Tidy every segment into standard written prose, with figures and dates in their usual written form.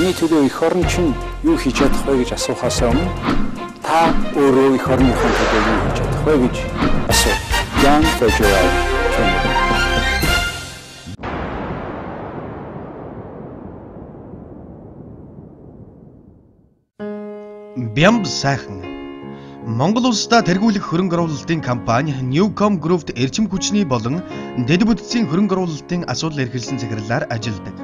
Таны төлөө эх орон чинь юу хийж чадах вэ гэж асуухаас өмнө та өөрөө эх орныхон төлөө юу хийж чадах вэ гэж асуу. Jan Federal. Бямб сайхан. Монгол улсдаа тэргүүлэх хөрөнгө оруулалтын компани Newcom Group-т эрчим хүчний болон дэд бүтцийн хөрөнгө оруулалтын асуудал эрхэлсэн захирлаар ажилладаг.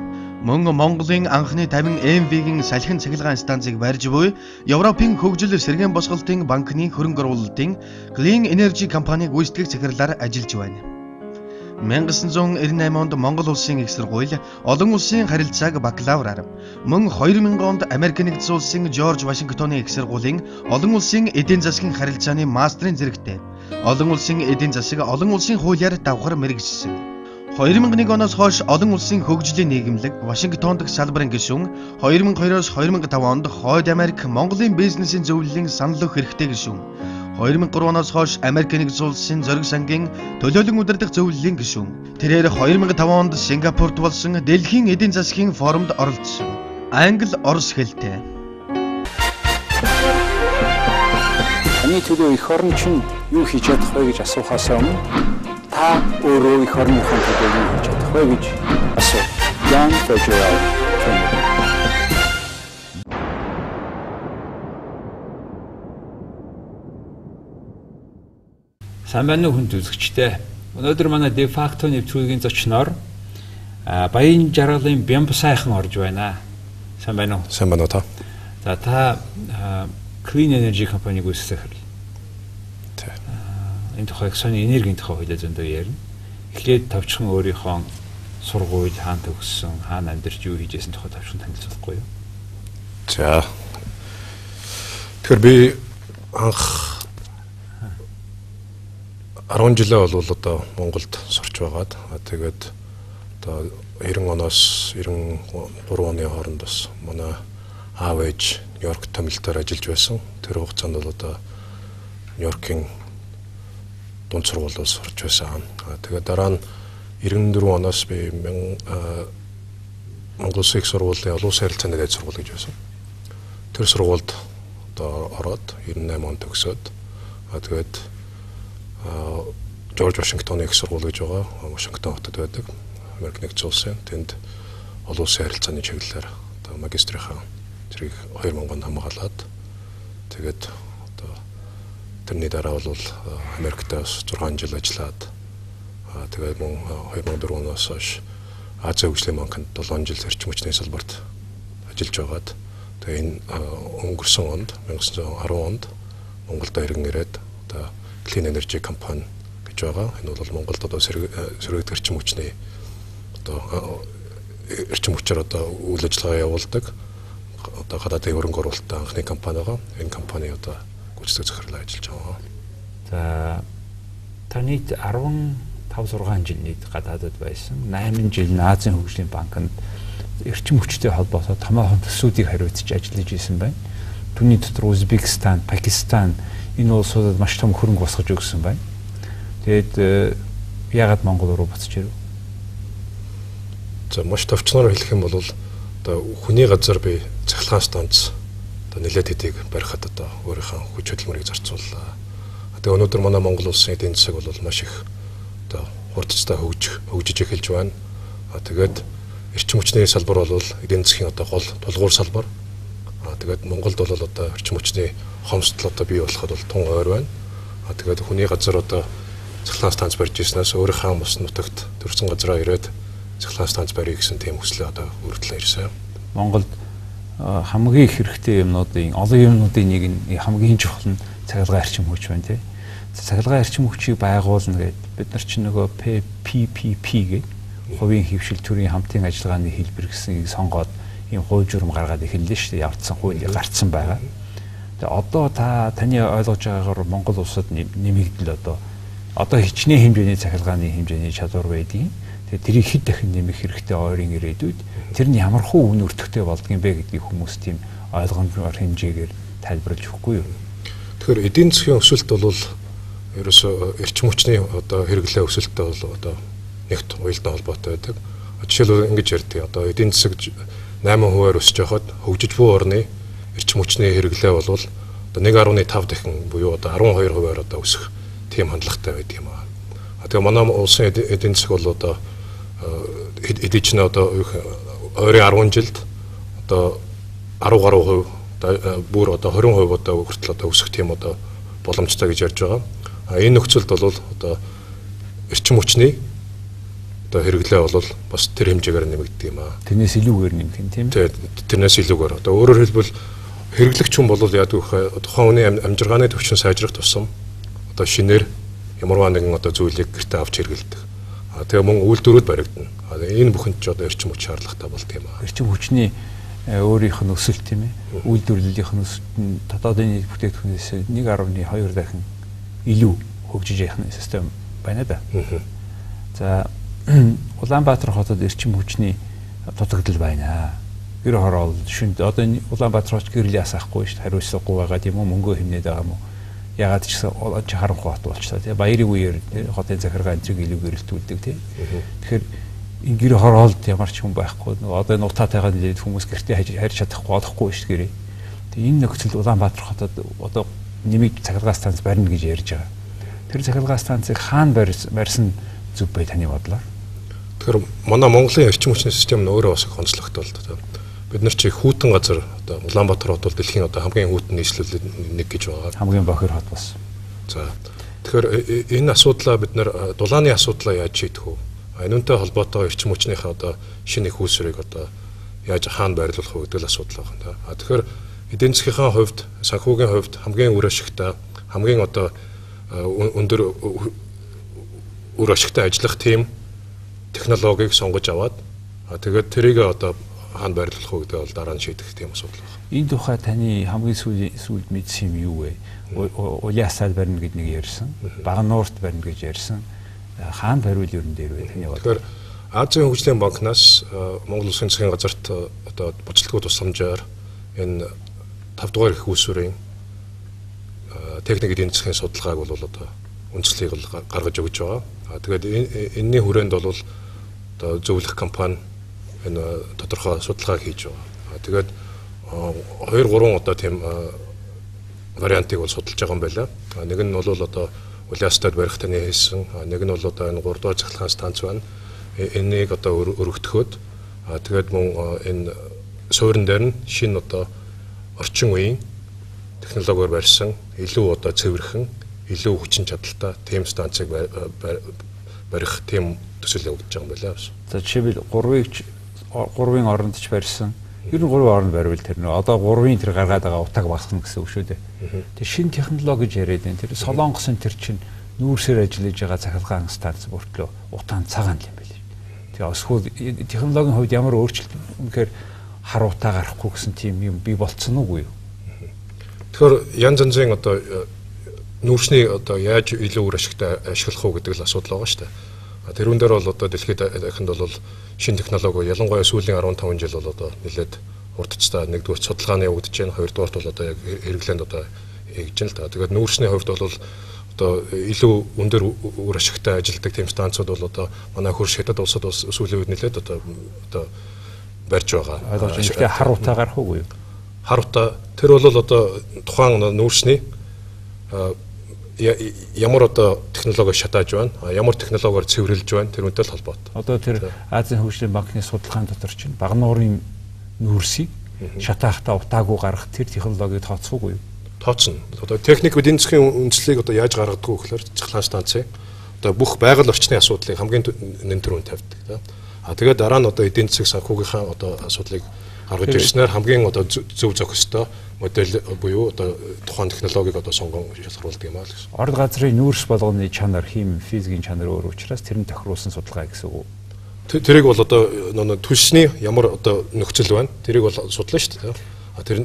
Мөн Монголын анхны 50 MV-гийн салхин цахилгаан станцыг барьж буй Европын хөгжил сэргээн босголтын банкны хөрөнгө оруулалтын Clean Energy компаниг гүйцэтгэх захирлаар ажиллаж байна. 1998 онд Монгол улсын их сургууль олон улсын харилцааг бакалавраар, мөн 2000 онд Америк нэгдсэн улсын Жорж Вашингтоны их сургуулийн олон улсын эдийн засгийн харилцааны мастрын зэрэгтэй олон улсын эдийн засаг олон улсын хуулиар давхар мэргэжсэн. 2001 оноос хойш олон улсын хөгжлийн нийгэмлэг Вашингтонд салбарын гишүүн, 2002-оос 2005 онд Хойд Америк Монголын бизнесийн зөвлөлийн санал өгөх хэрэгтэй гишүүн, 2003 оноос хойш Америк нэгдсэн улсын зориг сангийн төлөөлөн удирдах зөвлөлийн гишүүн. Тэрээр 2005 онд Сингапурт болсон Дэлхийн эдийн засгийн форумд оролцсон. Англи, орос хэлтэй. Таны төлөө эх орон чинь юу хийж чадах вэ гэж асуухаас өмнө та өөрөө эх орныхон төлөө юу хийж чадах вэ гэж асуу. Jan Federal. Сайн байна уу хүнд үзэгчдээ. Өнөөдөр манай de facto нэвтрүүлгийн зочноор Баян жаргалын Бямб сайхан орж байна. Сайн байна уу? Сайн байна уу та? За та Clean Energy компаниг үүсгэх хэрэг. Энэ тухайг сони энергийн тухай хуулиа зөндөө ярина. Эхлээд тавчхан өөрийнхөө сургууль хаана төгссөн, хаана амьдарч юу хийжсэн тухай тавчхан танилцуулахгүй юу? За. Тэгэхээр би анх 10 жилээ бол одоо Монголд сурч байгаад тэгээд одоо 90 оноос 93 оны хооронд бас манай аав ээж Нью-Йорк томилтоор ажиллаж байсан. Тэр хугацаанд бол одоо Нью-Йоркийн дунд сургуулиуд сурч байсан. Тэгээд дараа нь 94 оноос би Монгол Улсын их сургуулийн олон улсын харилцааны дээд сургууль гэж байсан. Тэр сургуульд одоо ороод 98 онд төгсөөд тэгээд Жорж Вашингтоны их сургууль гэж байгаа. Вашингтон хотод байдаг. Америк нэгдсэн улсын тэнд олон улсын харилцааны чиглэлээр одоо магистрийнхаа зэрэг 2000 онд хамгаалаад тэгээд одоо тэрний дараа бол Америкт 6 жил ажиллаад тэгээд мөн 2004 оноос хойш Азийн хөгжлийн банкнд 7 жил эрчим хүчний салбарт ажиллаж байгаад тэгээд энэ өнгөрсөн онд 1910 онд Монголд иргэн ирээд одоо Clean Energy компани гэж байгаа. Энэ бол Монголд одоо сэргээгдэх эрчим хүчний одоо эрчим хүчээр одоо үйл ажиллагаа явуулдаг. Одоо гадаадын хөрөнгө оруулалттай анхны компани байгаа. Энэ компани одоо гүйцэтгэх захирлаар ажиллаж байгаа. За таны 15-6 жил нийт гадаадд байсан. 8 жил Азийн хөгжлийн банкнд эрчим хүчтэй холбоотой томоохон төсвүүдийг хариуцж ажиллаж исэн байна. Түүний дотор Узбекистан, Пакистан энэ улсуудад маш том хөрөнгө босгож өгсөн байна. Тэгээд яагаад Монгол руу буцаж ирв? За маш товчноор хэлэх юм бол одоо хүний газар би цахилгаан станц одоо нэлээд хэдийг барихад одоо өөрийнхөө хүч хөдөлмөрийг зарцууллаа. Тэгээ өнөөдөр манай Монгол улсын эдийн засаг бол маш их одоо хурдцтай хөгжиж эхэлж байна. Тэгээд эрчим хүчний салбар бол эдийн засгийн одоо гол тулгуур салбар. Тэгээд Монголд бол одоо эрчим хүчний хомсдол одоо бий болоход бол тун ойр байна. Тэгээд хүний газар одоо цахилгаан станц барьж ирснээс өөрийнхөө бус нутагт төрсэн газараа ирээд цахилгаан станц барья гэсэн тийм хүслээ одоо үргэлжлэн ирсэн. Монголд хамгийн их хэрэгтэй юмнуудын олон юмнуудын нэг нь хамгийн чухал нь цахилгаан эрчим хүч байна тий. Цахилгаан эрчим хүчийг байгуулна гэдэг бид нар чинь нөгөө PPP гэдэг хувийн хөвшил төрийн хамтын ажиллагааны хэлбэр гэснийг сонгоод ийм хууль журам гаргаад эхэллээ шүү дээ. Явцсан хууль гарцсан байгаа. Тэгээ одоо таны ойлгож байгаагаар Монгол улсад нэмэгдэл одоо хичнээн хэмжээний цахилгааны хэмжээний чадвар байдгийг. Тэгээ тэрийг хэд дахин нэмэх хэрэгтэй ойрын ирээдүйд тэр нь ямар хуу үн өртөгтэй болдгийм бэ гэдгийг хүмүүс тийм ойлгомжтой хэмжээгээр тайлбарлаж өгөхгүй юу? Тэгэхээр эдийн засгийн өсөлт бол ерөөсөө эрчим хүчний одоо хэрэглээ өсөлттэй бол одоо нэгт уялдаа холбоотой байдаг. Жишээлбэл ингэж ярьдаг. Одоо эдийн засаг 8% өсөж байхад хөгжиж буй орны эрчим хүчний хэрэглээ бол одоо 1.5 дахин буюу одоо 12%-аар одоо өсөх тийм хандлагатай байдаг юм аа. Тэгээ манай улсын эдийн засаг бол одоо эдийн чинь одоо ойрын 10 жилд одоо 10 гаруй хувь бүр одоо 20% одоо хүртэл одоо өсөх тийм одоо боломжтой гэж ярьж байгаа. Энэ нөхцөлд бол одоо эрчим хүчний одоо хэрэглээ бол бас тэр хэмжээгээр нэмэгддэг юм аа. Тэрнээс илүүгээр нэмэх юм тийм ээ. Тэрнээс илүүгээр. Одоо өөрөөр хэлбэл хэрэглэгч хүн бол яадаг вэ? Тухайн хүний амжиргааны төвчин сайжрах тусам одоо шинээр ямарваа нэгэн одоо зүйлийг гэртээ авч хэрэглэдэг. Тэгээ мөн үйлдвэрүүд баригдана. Энэ бүхэнд ч одоо эрчим хүч шаардлагатай болт юм аа. Эрчим хүчний өөрийнх нь өсөлт тийм ээ. Үйлдвэрлэлийн өсөлт нь дотоодын нийт бүтээгдэхүүнээс 1.2 дахин илүү хөгжиж явах систем байна да. За Улаанбаатар хотод эрчим хүчний дутагдал байна. Гэр хороол шүнд одоо Улаанбаатар хот гэрэл ясахгүй шүү дээ. Хариуцлагагүй байгаа тийм үү, мөнгө хэмнээд байгаа юм уу? Ягаад ч гэсэн харанхуй хот болчихлоо тийм. Баярын үеэр хотын захиргаа энтриг илүү гэрэлтүүлдэг тийм. Тэгэхээр энэ гэр хороолд ямар ч хүн байхгүй. Одоо энэ утаатайгаа нэлээд хүмүүс гэртээ харьж чадахгүй олохгүй шүү дээ. Тэгээ энэ нөхцөлд Улаанбаатар хотод одоо нэмийг захиргаа станц барина гэж ярьж байгаа. Тэр захиргаа станцыг хаана барьсан зүг бай таны бодлоор? Тэгэхээр манай Монголын эрчим хүчний систем нь өөрөө бас их онцлогтой болдог. Бид нар чи хүүтэн газар одоо Улаанбаатар хот бол дэлхийн одоо хамгийн хүүтэн нийслэл нэг гэж байгаа. Хамгийн бохир хот бас. За тэгэхээр энэ асуудлаа бид нар дулааны асуудлаа яаж шийдэх вэ? Энүүнтэй холбоотой эрчим хүчнийхээ одоо шинэ их үүсвэрийг одоо яаж хаана байрлуулах вэ гэдэг л асуудал байна. Тэгэхээр эдийн засгийн хувьд, санхүүгийн хувьд хамгийн үр ашигтай, хамгийн одоо өндөр үр ашигтай ажиллах тийм технологиг сонгож аваад тэгээд тэрийг одоо хаана байрлуулах вэ гэдэг бол дараа нь шийдэх тийм асуудал байна. Энэ тухай таны хамгийн сүүлд мэдсэн юм юу вэ? Улаасаад барина гэд нэг ярьсан. Багнуурт барина гэж ярьсан. Хаана бариул ерөн дээр вэ таны бодлоор? Тэгэхээр Азийн хөгжлийн банкнаас Монгол Улсын засгийн газарт одоо боцлогоо тусламжаар энэ 5 дугаар их үүсвэрийн техник эдийн засгийн судалгааг бол одоо үндслийг гаргаж өгч байгаа. Тэгээд энэний хүрээнд бол одоо зөвлөх компани энэ тодорхой судалгааг хийж байгаа. Тэгээд 2-3 одоо тийм вариантыг бол судалж байгаа юм байна. Нэг нь бол одоо Улаастад барих таны хийсэн, нэг нь бол одоо энэ 3 дугаар цахилгаан станц байна. Энийг одоо өргөтгөхөд тэгээд мөн энэ суурин дээр нь шинэ одоо орчин үеийн технологиор барьсан илүү одоо цэвэрхэн, илүү хүчин чадалтай тийм станцыг барих тийм төсөл явагдаж байгаа юм байна. За жишээлбэл 3-ын оронд ч барьсан. Ер нь 3 оронд барьвал тэр нөө одоо 3-ын тэр гаргаад байгаа утааг басгах гэсэн үг шүү дээ. Тэр шинэ технологи гэж яриад байна. Тэр Солонгосын тэр чинь нүүрсээр ажиллаж байгаа цахилгаан станц бүртлөө утаан цагаан юм байл. Тэгээ осхол технологийн хувьд ямар өөрчлөлт үнэхээр хар утаа гарахгүй гэсэн тийм юм бий болцсон уу юу? Тэгэхээр янз янзын одоо нүүрсний одоо яаж илүү үр ашигтай ашиглах уу гэдэг л асуудал байгаа шүү дээ. Тэрүүн дээр бол одоо дэлхийд дахинд бол шинэ технологи ялангуяа сүүлийн 15 жил бол одоо нэлээд урдцтай нэгдүгээр судалгааны явагдаж байна, хоёрдугаарт бол одоо яг хэрэглээнд одоо хийж байна л та. Тэгээд нүүрсний хувьд бол одоо илүү өндөр үр ашигтай ажилладаг тийм станцууд бол одоо манай хөрш хятад улсад бас сүүлийн үед нэлээд одоо барьж байгаа. Тэгэхээр хар утаа гарах уу юу? Хар утаа тэр бол одоо тухайн нүүрсний ямар одоо технологи шатааж байна, ямар технологиор цэвэрлж байна тэрүүнтэй л холбоотой. Одоо тэр Азийн хөгжлийн банкны судалгаан дотор чинь багнуурын нүүрсийг шатаахтаа утаагүй гарах тэр технологиг тооцоогүй юу? Тооцно. Одоо техник эдийн засгийн үндслийг одоо яаж гаргадаг вэ гэхээр цахилгаан станцын одоо бүх байгаль орчны асуудлыг хамгийн нэмтрүүнд тавьдаг. Тэгээд дараа нь одоо эдийн засаг санхүүгийнхаа одоо асуудлыг гаргаж ирснээр хамгийн одоо зөв зохистой модель буюу одоо тухайн технологиг одоо сонгон шалгаруулдаг юм аа л гэсэн. Орд газрын нүүрс болгоны чанар, хим, физикийн чанар өөр учраас тэрний тохируулсан судалгаа гэсэн үг. Тэрийг бол одоо түлшний ямар одоо нөхцөл байна? Тэрийг бол судлаа шүү дээ.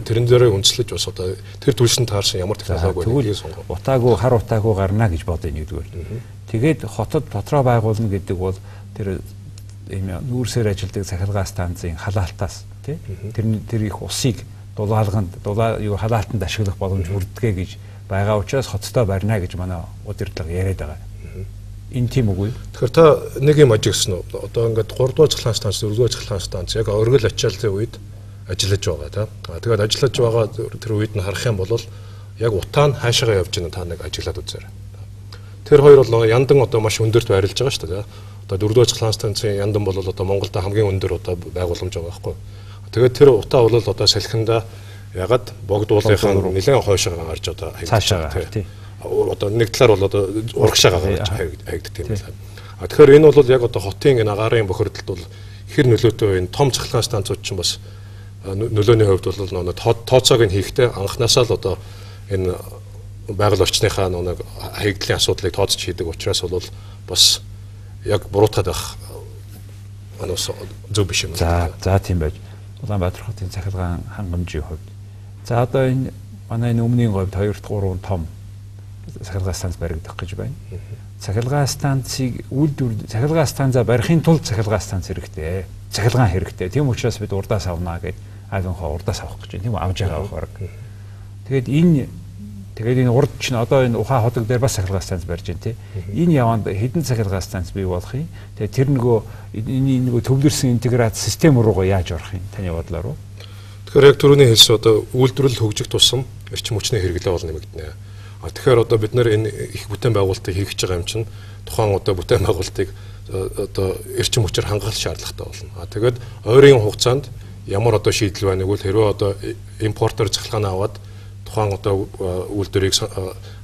Тэрэн дээрээ үндэслэж бас одоо тэр түлшин таарсан ямар технологи байгааг сонгоо. Утаагүй хар утаагүй гарна гэж бодъё нэгдүгээр. Тэгээд хотод дотроо байгуулна гэдэг бол тэр ийм нүүрсээр ажилладаг цахилгаан станцын халаалтаас тий тэр их усыг халаалтанд ашиглах боломж хүрдгээ гэж байгаа учраас хоттой барина гэж манай удирдлага яриад байгаа. Энэ тийм үгүй. Тэгэхээр та нэг юм ажигсан уу? Одоо ингээд 3 дугаар цахилгаан станц, 4 дугаар цахилгаан станц яг оргил ачааллын үед ажиллаж байгаа тийм. Тэгээд ажиллаж байгаа тэр үед нь харах юм бол яг утаа нь хаашаагаа явж байгаа та нэг ажиглаад үзээрэй. Тэр хоёр бол яндан одоо маш өндөрт байрлаж байгаа шүү дээ. Одоо 4-р цахилгаан станцын яндан бол одоо Монголд хамгийн өндөр одоо байгууламж байгаа байхгүй. Тэгээд тэр утаа бол одоо салхинда ягаад богдуулынхаа нэлээд хойшоо гарч одоо цаашаа тийм. Одоо нэг талаар бол одоо урагшаа гаргаж хаягддаг юм байна. Тэгэхээр энэ бол яг одоо хотын энэ агаарын бохирдолд бол хэр нөлөөтэй энэ том цахилгаан станцууд ч бас нөлөөний хувьд бол тооцоог нь хийхдээ анханасаа л одоо энэ байгаль орчныхаа нэг хаягдлын асуудлыг тооцож хийдэг учраас бол бас яг буруутгаад байх зөв биш юм. За тийм байж. Улаанбаатар хотын цахилгаан хангамжийн хувьд. За одоо энэ манай өмнөний говьд 2-3 том цахилгаан станц баригдах гэж байна. Цахилгаан станцыг цахилгаан станцаа барихын тулд цахилгаан станц хэрэгтэй. Цахилгаан хэрэгтэй. Тийм учраас бид урдаас авнаа гэж айлынхаа урдаас авах гэж байна. Тийм авж байгаа баг. Тэгээд энэ урд чинь одоо энэ Ухаан хотог дээр бас цахилгаан станц барьж байна тий. Энэ яванд хэдэн цахилгаан станц бий болох юм? Тэгээд тэр нөгөө төвлөрсөн интеграц систем руугаа яаж орох юм? Таны бодлоор уу? Тэгэхээр яг түрүүний хэлсэн одоо үйлдвэрлэл хөгжих тусам эрчим хүчний хэрэглээ бол нэмэгдэнэ. Тэгэхээр одоо бид нэр энэ их бүтээн байгуулалтыг хийх гэж байгаа юм чинь тухайн одоо бүтээн байгуулалтыг одоо эрчим хүчээр хангах шаардлагатай болно. Тэгээд ойрын хугацаанд ямар одоо шийдэл байна гэвэл хэрвээ одоо импортер цахилгаан аваад тухайн одоо үйлдвэрийг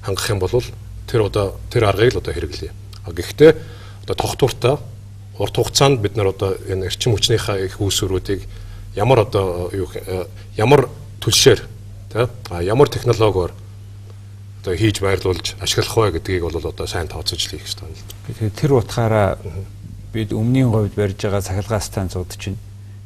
хангах юм бол тэр аргыг л одоо хэрэглэе. Гэхдээ одоо тогтвортой урт хугацаанд бид нар одоо энэ эрчим хүчнийхээ их үүсвэрүүдийг ямар одоо ямар түлшээр тий ямар технологиор одоо хийж байрлуулж ашиглах вэ гэдгийг бол одоо сайн тооцож хийх хэрэгтэй байна. Тэгэхээр тэр утгаараа бид өмнөний говьд барьж байгаа цахилгаан станцууд чинь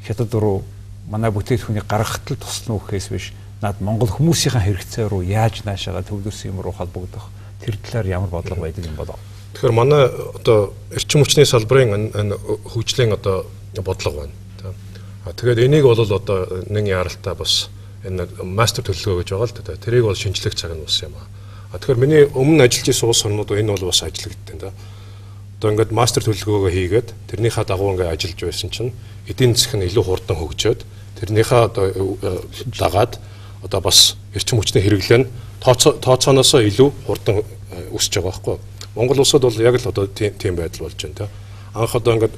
хятад руу манай бүтээгдэхүүнийг гаргахад л туслана үхээс биш над Монгол хүмүүсийн хэрэгцээ рүү яаж наашаага төвлөрсөн юм руу холбогдох тэр талаар ямар бодлого байдаг юм болов? Тэгэхээр манай одоо эрчим хүчний салбарын энэ хөгжлийн одоо бодлого байна. Тэгээд энийг бол одоо нэг яралтай бас энэ мастер төлөвлөгөө гэж байгаа л да. Тэрийг бол шинжлэх цаг нь ус юм аа. Тэгэхээр миний өмнө ажиллаж исэн улс орнууд энэ бол бас ажиллагддаг да. Одоо ингээд мастер төлөвлөгөөгөө хийгээд тэрнийхээ дагуу ингээд ажиллаж байсан чинь эдийн засаг нь илүү хурдан хөгжөөд тэрнийхээ одоо дагаад одоо бас эрчим хүчний хэрэглээ нь тооцооноосоо илүү хурдан өсөж байгаа байхгүй. Монгол улсад бол яг л одоо тийм байдал болж байна. Анх одоо ингээд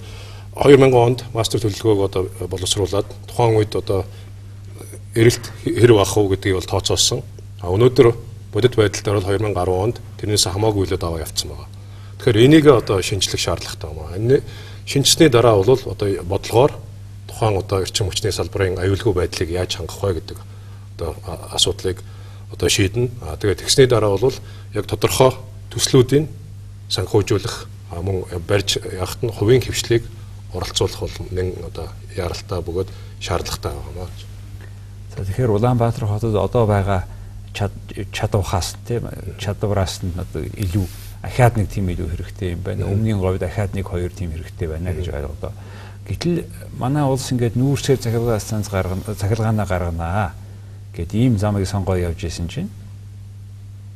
2000 онд мастер төлөвлөгөөг одоо боловсруулад тухайн үед одоо эрэлт хэрэг авах уу гэдгийг бол тооцоолсон. Өнөөдөр бодит байдал дээр бол 2010 онд тэрнээс хамаагүй илүү даваа явцсан байгаа. Тэгэхээр энийг одоо шинжлэх шаардлагатай юм аа. Энэ шинжсэний дараа бол одоо бодлогоор тухайн одоо эрчим хүчний салбарын аюулгүй байдлыг яаж хангах вэ гэдэг одоо асуудлыг одоо шийднэ. Тэгээд тэгсний дараа бол яг тодорхой төслүүдийн санхүүжүүлэх мөн барьж явахт нь хувийн хвшлийг оролцуулах бол нэг одоо яралтай бөгөөд шаардлагатай байгаа юм. За тэгэхээр Улаанбаатар хотод одоо байгаа чадвахаас тийм чадвараас нь одоо илүү ахаад нэг тийм илүү хэрэгтэй юм байна. Өмнөний говьд ахаад нэг 2 тийм хэрэгтэй байна гэж ойлгоо. Гэтэл манай улс ингээд нүүрсээр цахилгаан станц цахилгаанаа гарганаа гэд ийм замыг сонгоо явж исэн чинь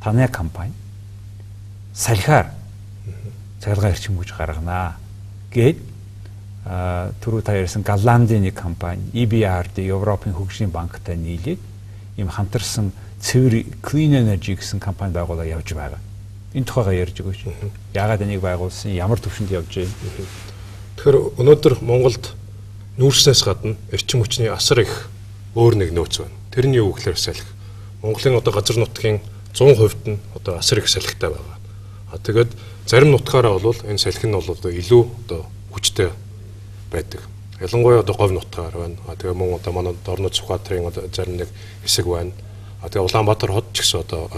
таны компани салхиар цахилгаан эрчим хүч гарганаа гэд түрүү та ярьсан Голландын нэг компани EBRD Европын хөгжлийн банктай нийлээд ийм хамтарсан цэвэр Clean Energy гэсэн компани байгуулаад явж байгаа. Энэ тухайгаа ярьж өгөөч. Яагаад энийг байгуулсан? Ямар төвшөнд явж байна? Тэгэхээр өнөөдөр Монголд нүүрснээс гадна эрчим хүчний асар их өөр нэг нөөц байна. Тэрний юу гэхээр салхи. Монголын одоо газар нутгийн 100% нь одоо асар их салхитай байгаа. Тэгээд зарим нутгаараа бол энэ салхи нь бол одоо илүү одоо хүчтэй байдаг. Ялангуяа одоо говь нутгаар байна. Тэгээ мөн одоо манай Дорнод Сүхбаатарын одоо зарим нэг хэсэг байна. Тэгээ Улаанбаатар хот ч гэсэн одоо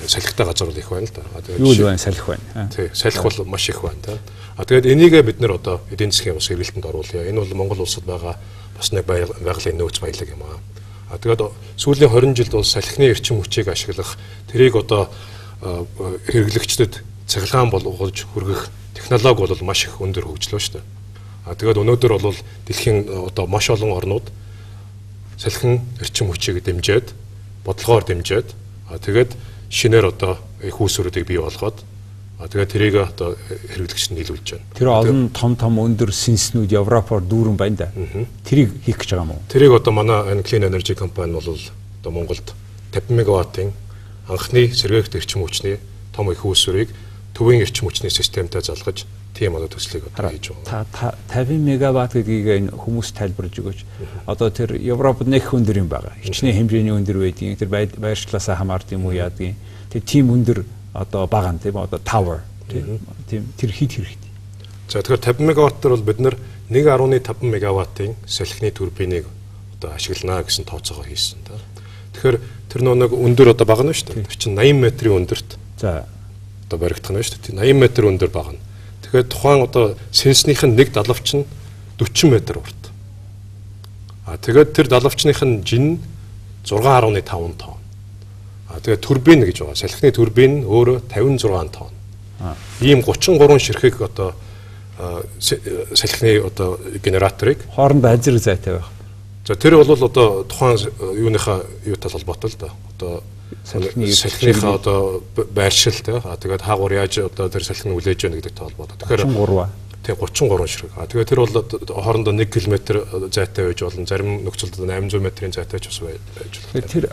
салхитай газар бол их байна л да. Юу л байна салхи байна. Тий, салхи бол маш их байна та. Тэгээд энийгээ бид нэр одоо эдийн засгийн бас эргэлтэнд оруулъя. Энэ бол Монгол улсад байгаа бас нэг байгалийн нөөц баялаг юм аа. Тэгээд сүүлийн 20 жилд бол салхины эрчим хүчийг ашиглах тэрийг одоо хэрэглэгчдэд цахилгаан болгож хүргэх технологи бол маш их өндөр хөгжлөө шүү дээ. Тэгээд өнөөдөр бол дэлхийн одоо маш олон орнууд салхин эрчим хүчийг дэмжиж, бодлогоор дэмжиж тэгээд шинээр одоо их үүсвэрүүдийг бий болгоод Тэгээд тэрийг одоо хэрэглэгч нийлүүлж байна. Тэр олон том өндөр сэнснүүд Европоор дүүрэн байна да. Тэрийг хийх гэж байгаа юм уу? Тэрийг одоо манай энэ Clean Energy компани бол одоо Монголд 50 мегаваттын анхны сэргээгт эрчим хүчний том их үүсвэрийг төвийн эрчим хүчний системтэй залгаж тийм одоо төслийг одоо хийж байгаа. 50 мегаватт гэдгийг энэ хүмүүс тайлбарлаж өгөөч. Одоо тэр Европод нэг өндөр юм байгаа. Хичнээн хэмжээний өндөр байдгийг тэр байршлаасаа хамаард юм уу яадгийг. Тэр тийм өндөр одоо бага нь тийм одоо tower тийм тэр хит хэрэгтэй. За тэгэхээр 50 мегаваттаар бол бид нар 1.5 мегаваттын салхины турбиныг одоо ашиглана гэсэн тооцоогоо хийсэн та. Тэгэхээр тэр нэг өндөр одоо бага нь шүү дээ. Тэр чинь 80 метрийн өндөрт. За одоо баригдах нь шүү дээ. 80 метр өндөр бага нь. Тэгэхээр тухайн одоо сэнснийх нь нэг далавч нь 40 метр урт. Тэгээд тэр далавчных нь жин 6.5 тонн. Тэгээд турбин гэж байгаа. Салхины турбин өөрөө 56 тонн. Ийм 33 ширхэг одоо салхины одоо генераторыг хоорондоо азир зайтай байх. За тэр бол одоо тухайн юуныхаа юутай холбоотой л да. Одоо салхиныхаа одоо байршилтай. Тэгээд хаагур яаж одоо тэр салхины үлээж яана гэдэгтэй холбоотой. Тэгэхээр 33 ширхэг. Тэгээд тэр бол хоорондоо 1 км зайтай байж болно. Зарим нөхцөлд 800 метрийн зайтай ч бас байж болно. Тэр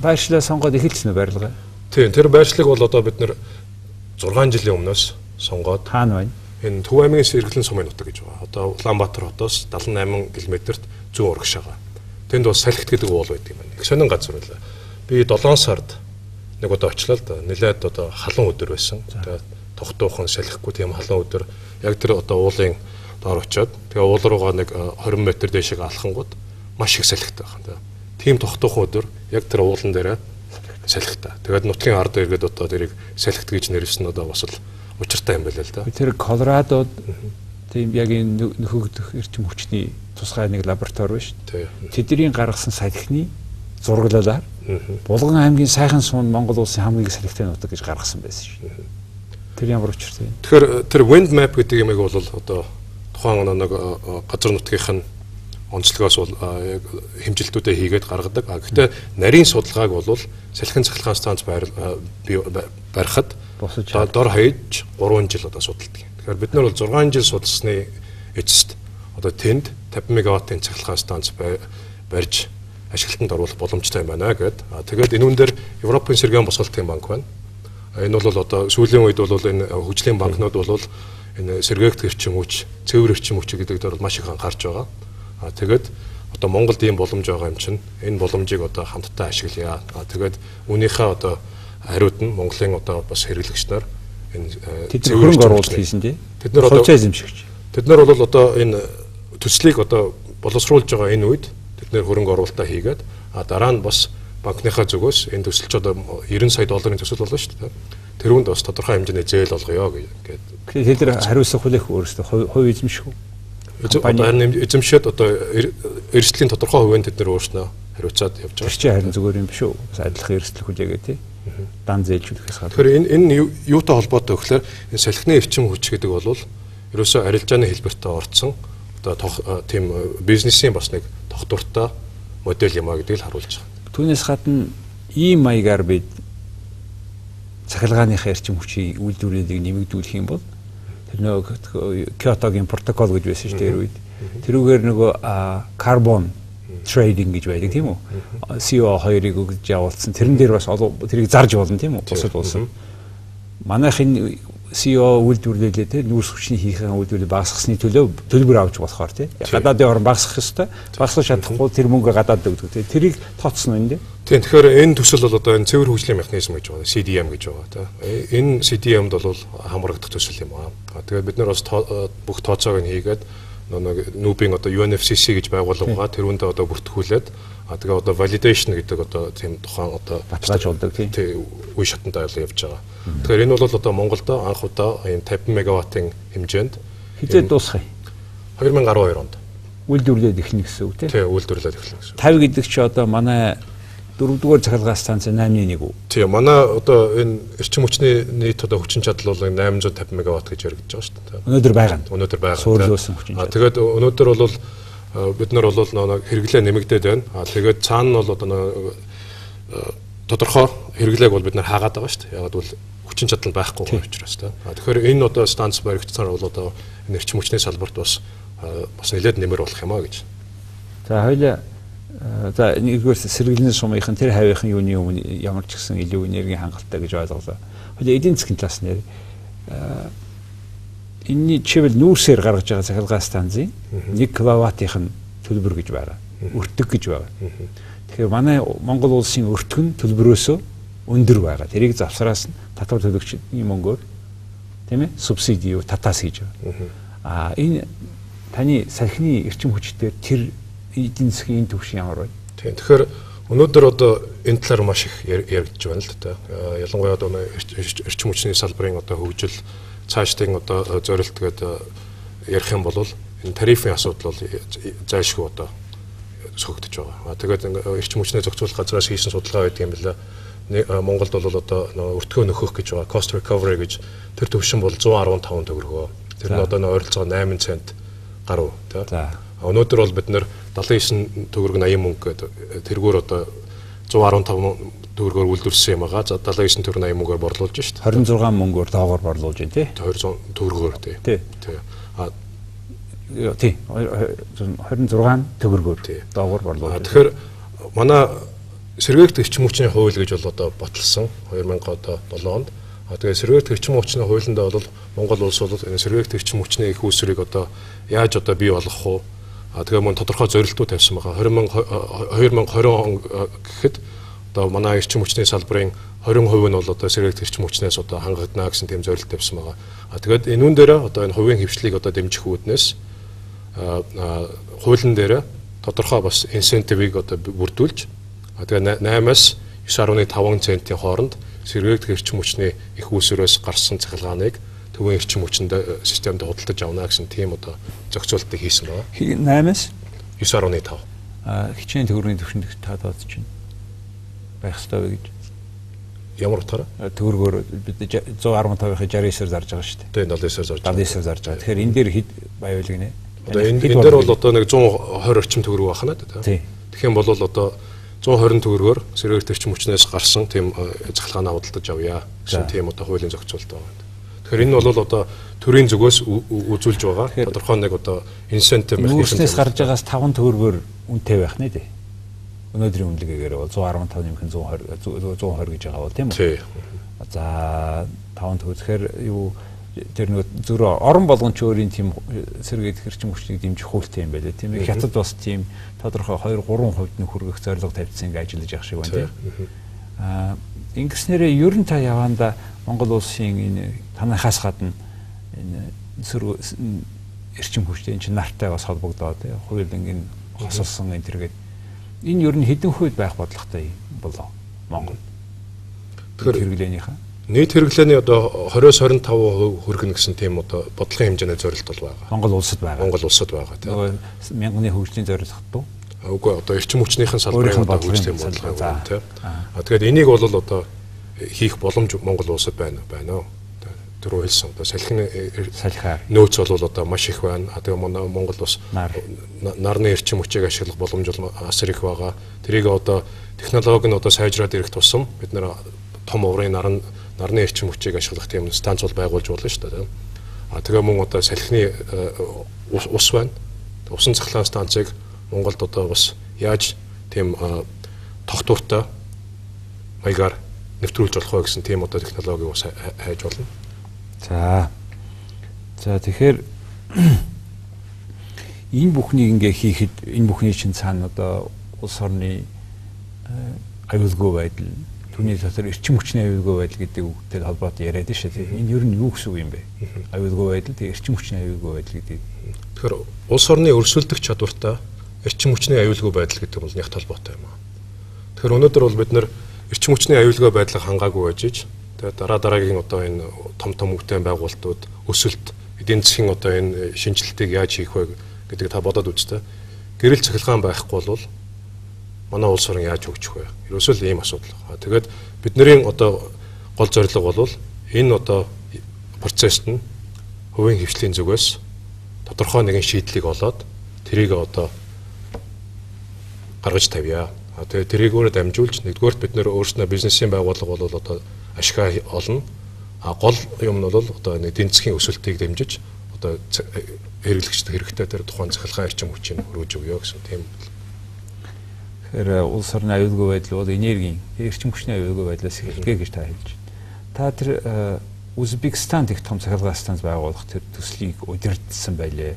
байршлаа сонгоод эхэлсэн үү барилга? Тийм, тэр байршлыг бол одоо бид нэр 6 жилийн өмнөөс сонгоод хаана байна? Энэ Төв аймгийн Сэргэлэн сумын нутаг гэж байгаа. Одоо Улаанбаатар хотоос 78 км-т зүүн урагшаага. Тэнд бас салхит гэдэг уул байдаг юм байна. Их сонин газар байлаа. Би 7 сард нэг удаа очлоо л да. Нилээд одоо халуун өдөр байсан. Тэгээд тогтуухан салхихгүй тийм халуун өдөр яг тэр одоо уулын доор очиод тэгээ уул руугаа нэг 20 м дээшээ алхангууд маш их салхитай байна. Тийм тогтуухан өдөр яг тэр уулан дээрээ салхитай. Тэгээд нутгийн ард иргэд одоо тэрийг салхит гэж нэрлсэн одоо бас л учиртай юм байна л да. Тэр Колорадод тийм яг энэ нөхөгдөх эрчим хүчний тусгай нэг лаборатори байна шүү дээ. Тэдний гаргасан салхины зураглалаар Булган аймгийн сайхан суун Монгол улсын хамгийн их салхитай нутаг гэж гаргасан байсан шүү. Тэр ямар учиртай вэ? Тэгэхээр тэр wind map гэдэг юмыг бол одоо тухайн нэг газар нутгийнх нь онцлогоос бол хэмжилтүүдэд хийгээд гаргадаг. Гэхдээ нарийн судалгааг бол салхин цахилгаан станц барихад дор хаяж 3 жил одоо судалдаг. Тэгэхээр бид нар бол 6 жил судалсны эцэст одоо тэнд 50 мегаваттын цахилгаан станц барьж ашиглалтанд оруулах боломжтой юм байна гэд. Тэгээд энэ үн дээр Европын сэргээн босголтын банк байна. Энэ бол одоо сүүлийн үед бол энэ хөгжлийн банкнууд бол энэ сэргээгт эрчим хүч, цэвэр эрчим хүч гэдэг дээр бол маш их анхаарч байгаа. Тэгээд одоо Монголд ийм боломж байгаа юм чинь энэ боломжийг одоо хамтдаа ашиглая. Тэгээд үүнийхээ одоо хариуд нь Монголын одоо бас хэрэглэгч нар энэ цэвэр оруулалт хийсэн тий. Тэд нар одоо эзэмшигч. Тэд нар бол одоо энэ төслийг одоо боловсруулж байгаа энэ үед тэд нар хөрөнгө оруулалтаа хийгээд дараа нь бас банкныхаа зүгээс энэ төсөлч одоо 90 сая долларын төсөл болно шүү дээ. Тэрүүнд бас тодорхой хэмжээний зээл олгоё гэдэг. Тэгэхээр тэр хариуцлага хүлээх өөрөөсөө хувь эзэмших үү? Эзэмшээд одоо эрсдлийн тодорхой хувийн тэд нар өөрснөө хариуцаад явж байгаа. Тэр чинь харин зүгээр юм биш үү? Бас адилхан эрсдэл хүлээгээ тий. Дан зээлжүүлэхээс гадна. Тэгэхээр энэ юутай холбоотой вэ гэхээр энэ салхины эрчим хүч гэдэг бол ерөөсөө арилжааны хэлбэртээ орцсон одоо тийм бизнесийн бас нэг тогтвортой модель юм а гэдгийг харуулж байгаа. Түүнээс гадна ийм маягаар бид цахилгааныхаа эрчим хүчийг үйлдвэрлэлийг нэмэгдүүлэх юм бол тэр нөгөө Киотогийн протокол гэж байсан шүү дээ үед. Тэрүүгээр нөгөө карбон трейдинг гэж байдаг тийм үү? CO2-ыг өгж явуулсан. Тэрэн дээр бас тэрийг зарж болно тийм үү? Бусад улсын. Манайхын CO үйлдвэрлэлээ те нүүрс хүчний хийхэн үйлдвэрлэл багасгахны төлбөр авч болохоор те гадаадын орн багасгах ёстой. Багасгах чадахгүй тэр мөнгө гадаад өгдөг те. Тэрийг тооцсон нь дээ. Тийм тэгэхээр энэ төсөл бол одоо энэ цэвэр хөгжлийн механизм гэж байгаа. CDM гэж байгаа те. Энэ CDM-д бол хамрагдах төсөл юм аа. Тэгээд бид нар бас бүх тооцоог нь хийгээд нүүбийн одоо UNFCCC гэж байгууллага байгаа. Тэрүүндээ одоо бүртгүүлээд тэгээ одоо validation гэдэг одоо тийм тухайн одоо баталгааж болдог тийм үе шатанд явж байгаа. Тэгэхээр энэ бол одоо Монголд анх удаа энэ 50 мегаваттын хэмжээнд хизээ дуусгая. 2012 онд үйлдвэрлэлд эхлэнэ гэсэн үг тийм. Тийм үйлдвэрлэлд эхлэнэ гэсэн. 50 гэдэг чи одоо манай 4-р цахилгаан станц 8-1 үү? Тийм манай одоо энэ эрчим хүчний нийт одоо хүчин чадал бол 850 мегаватт гэж яригдж байгаа шүү дээ. Өнөөдөр байгаа. Өнөөдөр байгаа. Суурлуулсан хүчин чадал. Тэгээд өнөөдөр бол бид нар бол хэрэглээ нэмэгдээд байна. Тэгээд цаана нь бол одоо тодорхой хэрэглээг бол бид нар хаагаад байгаа шүү дээ. Ягаад бол хүчин чадал байхгүй байгаа учраас та. Тэгэхээр энэ одоо станц баригдсаар бол одоо энэ эрчим хүчний салбарт бас нэлээд нэмэр болох юм а гэж. За хоёлаа за нэгдүгээр сэргэлэн сумынхын тэр хавийнхын юуны өмнө ямар ч гэсэн илүү энергийн хангалттай гэж ойлголоо. Хоёлаа эдийн засгийн талаас нь энэний чивэл нүүрсээр гаргаж байгаа цахилгаан станцын 1 кВт-ийн төлбөр гэж байгаа. Өртөг гэж байгаа. Тэгэхээр манай Монгол улсын өртөг нь төлбөрөөсөө өндөр байгаа. Тэрийг завсараас нь татвар төлөгчдийн мөнгөөр тийм ээ субсиди юу татаас хийж байгаа. Энэ таны салхины эрчим хүчтэй тэр эдийн засгийн төвшин ямар вэ? Тийм. Тэгэхээр өнөөдөр одоо энэ талаар маш их яригдж байна л да. Ялангуяа одоо эрчим хүчний салбарын одоо хөгжил цаашдын одоо зорилт гэдэг ярих юм бол энэ тарифын асуудал бол зайлшгүй одоо сөгдөж байгаа. Тэгээд эрчим хүчний зохицуулах газраас хийсэн судалгаа байдаг юм байна. Монголд бол одоо өртгөө нөхөх гэж байгаа cost recovery гэж тэр төвшин бол 115 төгрөгөө. Тэр нь одоо ойролцоогоо 8 цент гаруй тий. Өнөөдөр бол бид нэр 79 төгрөг 80 мөнгө гэдэг тэргээр одоо 115 төгрөгөөр үйлдвэрсэн юм байгаа. За 79 төгрөг 80 мөнгөөр борлуулж шít. 26 мөнгөөр доогоор борлуулж байна тий. 200 төгрөгөөр тий. Тий. Тий. 26 төгрөгөөр доогоор борлуулж. Тэгэхээр манай сэргээгт эрчим хүчний хууль гэж бол одоо баталсан 2007 онд. Тэгээ сэргээгт эрчим хүчний хуулиндаа бол Монгол улс бол энэ сэргээгт эрчим хүчний их үүсвэрийг одоо яаж одоо бий болгох вэ? Тэгээ мөн тодорхой зорилтууд тавьсан байгаа. 2020 он гэхэд одоо манай эрчим хүчний салбарын 20% нь бол одоо сэргээгт эрчим хүчнээс одоо хангагдана гэсэн тийм зорилт тавьсан байгаа. Тэгээд энэ үн дээр одоо энэ хувийн хвшлийг одоо дэмжих үүднээс хуулийн дээр тодорхой бас инсентивийг одоо бүрдүүлж тэгээ 8-аас 9.5 центийн хооронд сэргээгт эрчим хүчний их үүсвэрээс гарсан цахилгааныг төвийн эрчим хүчинд системд худалдаж авна гэсэн тийм одоо зохицуултыг хийсэн байна. 8-аас 9.5. Хичнээн төгрөгийн түвшинд таадаад чинь байх ёстой гэж. Ямар утгаараа? Төгрөгөөр бид 115-ийн 69-ээр зарж байгаа шүү дээ. Тийм 79-ээр зарж байгаа. 79-ээр зарж байгаа. Тэгэхээр энэ дээр хэд баявал гинэ? Одоо энэ дээр бол одоо нэг 120 орчим төгрөг байна да. Тэгэх юм бол одоо 120 төгрөгөөр сэргээгт эрчим хүчнээс гарсан тийм цахилгаанаа худалдаж авъя гэсэн тийм одоо хуулийн зохицуулт байна. Тэгэхээр энэ бол одоо төрийн зүгээс үзүүлж байгаа тодорхой нэг одоо инсентив механизм. Нүүрснээс гарч байгаас 5 төгрөгөөр үнэтэй байх нэ дээ. Өнөөдрийн үнэлгээгээр бол 115 нэмэх 120 гэж байгаа бол тийм үү? За 5 төгрөг. Тэгэхээр юу тэр нэг зөвхөн орон болгон ч өөрийн тийм сэргээгт эрчим хүчнийг дэмжих хуультай юм байлээ тийм ээ. Хятад бас тийм тодорхой 2-3% нь хүргэх зорилго тавьсан гэж ажиллаж явах шиг байна тийм. Ингэснээрээ ер нь та яванда Монгол улсын энэ танахаас гадна энэ эрчим хүчтэй энэ нартай бас холбогдоод хуулийн хосолсон энэ төргээд энэ ер нь хэдэн хувьд байх бодлоготой болоо Монгол. Тэгэхээр хэрэглээнийхээ нийт хэрэглээний одоо 20-25% хүргэнэ гэсэн тийм одоо бодлогын хэмжээний зорилт бол байгаа. Монгол улсад байгаа. Монгол улсад байгаа тийм. Мянганы хөгжлийн зорилт дүү? Үгүй одоо эрчим хүчнийхэн салбарын одоо хөгжлийн бодлого байна тийм. Тэгэхээр энийг бол одоо хийх боломж Монгол улсад байна уу? Түрүү хэлсэн одоо салхины нөөц бол одоо маш их байна. Тэгээ манай Монгол бас нарны эрчим хүчийг ашиглах боломж бол асар их байгаа. Тэрийг одоо технологи нь одоо сайжраад ирэх тусам бид нэр том урын нарны эрчим хүчийг ашиглах тийм станц бол байгуулж болно шүү дээ. Тэгээ мөн одоо салхины ус байна. Усан цахилгаан станцыг Монголд одоо бас яаж тийм тогтвортой маягаар нэвтрүүлж болох вэ гэсэн тийм одоо технологиг бас хайж болно. За тэгэхээр энэ бүхнийг ингээ хийхэд энэ бүхний чинь цаана одоо улс орны аюулгүй байдал түүний дотор эрчим хүчний аюулгүй байдал гэдэг үгтэй холбоотой яриад шүү дээ. Энэ ер нь юу гэсэн үг юм бэ? Аюулгүй байдал тэгээ эрчим хүчний аюулгүй байдал гэдэг. Тэгэхээр улс орны өрсөлдөх чадвартай эрчим хүчний аюулгүй байдал гэдэг бол нягт холбоотой юм аа. Тэгэхээр өнөөдөр бол бид нэр эрчим хүчний аюулгүй байдлыг хангаагүй байж тэгээд дараагийн одоо энэ том хөгжлийн байгуулалтууд өсөлт эдийн засгийн одоо энэ шинжилтийг яаж хийх вэ гэдэг та бодоод үзтээ. Гэрэл цахилгаан байхгүй бол манай улс орн яаж хөгжих вэ? Ерөөсөө л ийм асуудал байна. Тэгээд бидний одоо гол зорилго бол энэ одоо процессд нь хувийн хвшлийн зүгээс тодорхой нэгэн шийдлийг олоод тэрийг одоо гаргаж тавья. Тэгээ тэрийг өөрөө дамжуулж нэгдүгээрт бид нэр өөрснөө бизнесийн байгууллага бол одоо ашигаа олно. Гол юм нь бол одоо эдийн засгийн өсөлтийг дэмжиж одоо хэрэглэгчд хэрэгтэй тэр тухайн цахилгаан эрчим хүчийг хөрвүүлж өгөө гэсэн тийм. Тэгэхээр улс орны аюулгүй байдал бол энергийн эрчим хүчний аюулгүй байдлаас эхэлдэг гэж та хэлж байна. Та тэр Узбекистанд их том цахилгаан станц байгуулах тэр төслийг удирдсан байлээ.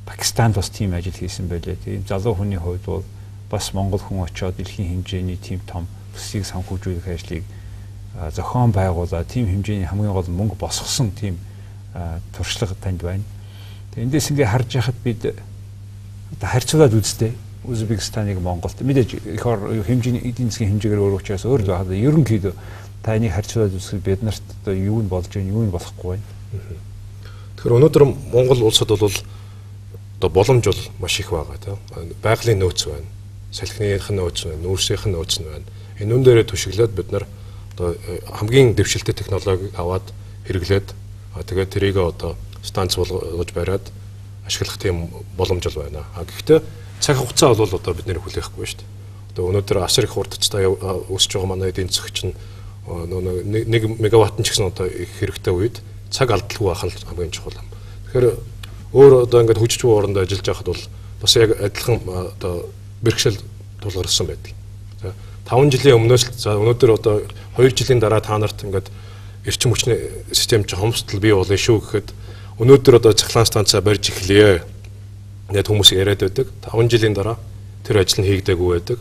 Пакистанд бас тийм ажил хийсэн байлээ. Тийм залуу хүний хувьд бол бас Монгол хүн очиод дэлхийн хэмжээний тийм том төслийг санхүүжүүлэх ажлыг зохион байгуулаад тийм хэмжээний хамгийн гол мөнгө босгосон тийм туршлага танд байна. Тэгээ эндээс ингээ харж яхад бид одоо харьцуулаад үзтээ Узбекистаныг Монголд мэдээж их хэмжээний эдийн засгийн хэмжээгээр өөр учраас өөр л байна. Ерөнхийдөө та энийг харьцуулаад үзэхэд бид нарт одоо юу нь болж байна, юу нь болохгүй байна. Тэгэхээр өнөөдөр Монгол улсад бол одоо боломж бол маш их байгаа тийм. Байгалийн нөөц байна. Салхиных нь нөөц байна, нүүрсийнх нь нөөц байна. Энэ үн дээрээ түшиглээд бид нар одоо хамгийн дэвшилтэй технологиг аваад хэрэглээд тэгээд тэрийг одоо станц болгож бариад ашиглах тийм боломж бол байна. Гэхдээ цаг хугацаа бол одоо бид нэр хүлээхгүй шүү дээ. Одоо өнөөдөр асар их хурдтай өсөж байгаа манай эдийн засаг чинь 1 мегаватт ч гэсэн одоо их хэрэгтэй үед цаг алдалгүй байх нь хамгийн чухал юм. Тэгэхээр өөр одоо ингээд хүчтэй ууранд ажиллаж байхад бол бас яг адилхан одоо бэрхшээл тулгарсан байдаг. 5 жилийн өмнөөс за өнөөдөр одоо 2 жилийн дараа та нарт ингээд эрчим хүчний систем чи хомсдол бий болно шүү гэхэд өнөөдөр одоо цахилгаан станцаа барьж эхлэе. Ингээд хүмүүс яриад байдаг. 5 жилийн дараа тэр ажил нь хийгдээгүй байдаг.